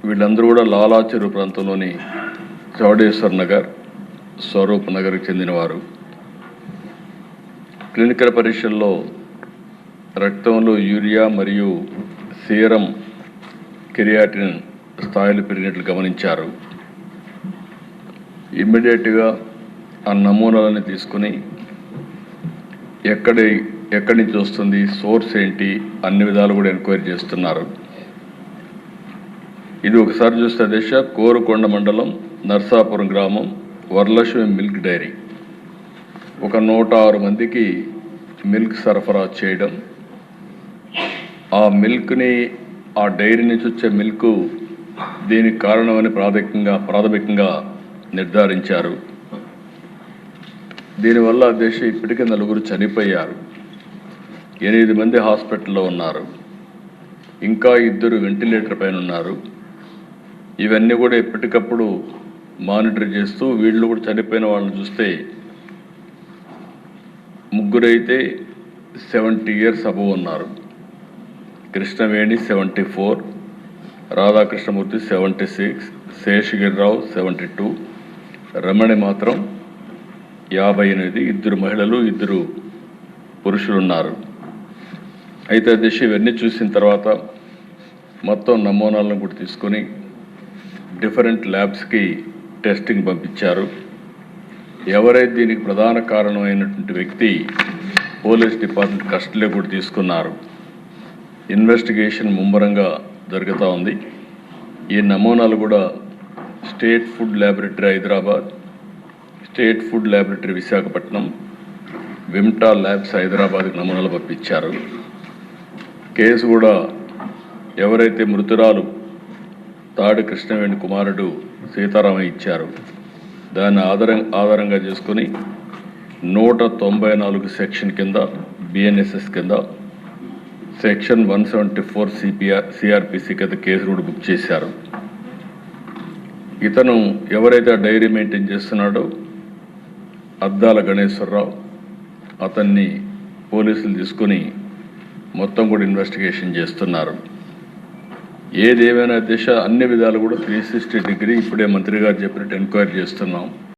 వీళ్ళందరూ కూడా లాలా చెరువు ప్రాంతంలోని చౌడేశ్వర్ నగర్, స్వరూప్ నగర్కి చెందినవారు. క్లినికల్ పరీక్షల్లో రక్తంలో యూరియా మరియు సీరం కెరియాటిన్ స్థాయిలు పెరిగినట్లు గమనించారు. ఇమ్మీడియట్గా ఆ నమూనాలని తీసుకుని ఎక్కడి నుంచి వస్తుంది, సోర్స్ ఏంటి, అన్ని విధాలు కూడా ఎంక్వైరీ చేస్తున్నారు. ఇది ఒకసారి చూస్తే దిశ కోరుకొండ మండలం నర్సాపురం గ్రామం వరలక్ష్మి మిల్క్ డైరీ ఒక 106 మందికి మిల్క్ సరఫరా చేయడం, ఆ మిల్క్ని ఆ డైరీ నుంచి వచ్చే మిల్క్ దీనికి కారణమని ప్రాథమికంగా నిర్ధారించారు. దీనివల్ల దేశ ఇప్పటికే 4 చనిపోయారు, 8 మంది హాస్పిటల్లో ఉన్నారు, ఇంకా 2 వెంటిలేటర్ పైన ఉన్నారు. ఇవన్నీ కూడా ఎప్పటికప్పుడు మానిటర్ చేస్తూ వీళ్ళు కూడా చనిపోయిన వాళ్ళని చూస్తే 3 అయితే 70 years అబవ్ ఉన్నారు. కృష్ణవేణి 74, రాధాకృష్ణమూర్తి 76, శేషగిరిరావు 72, రమణి మాత్రం 58, 2 మహిళలు 2 పురుషులు ఉన్నారు. అయితే దిశ ఇవన్నీ చూసిన తర్వాత మొత్తం నమూనాలను కూడా తీసుకొని డిఫరెంట్ ల్యాబ్స్కి టెస్టింగ్ పంపించారు. ఎవరైతే దీనికి ప్రధాన కారణమైనటువంటి వ్యక్తి పోలీస్ డిపార్ట్మెంట్ కస్టడీలో కూడా తీసుకున్నారు. ఇన్వెస్టిగేషన్ ముమ్మరంగా జరుగుతూ ఉంది. ఈ నమూనాలు కూడా state food laboratory Hyderabad, state food laboratory Visakhapatnam, Vimta labs హైదరాబాద్కి నమూనాలు పంపించారు. కేసు కూడా ఎవరైతే మృతురాలు తాడి కృష్ణవేణి కుమారుడు సీతారామయ్య ఇచ్చారు, దాన్ని ఆధారంగా చేసుకొని 194 సెక్షన్ కింద BNSS కింద సెక్షన్ 174 CRPC కింద కేసు కూడా బుక్ చేశారు. ఇతను ఎవరైతే ఆ డైరీ మెయింటైన్ చేస్తున్నాడో అద్దాల గణేశ్వరరావు, అతన్ని పోలీసులు తీసుకొని మొత్తం కూడా ఇన్వెస్టిగేషన్ చేస్తున్నారు. ఏదేమైనా దిశ అన్ని విధాలు కూడా 360 డిగ్రీ ఇప్పుడే మంత్రి గారు చెప్పినట్టు ఎంక్వైరీ చేస్తున్నాం.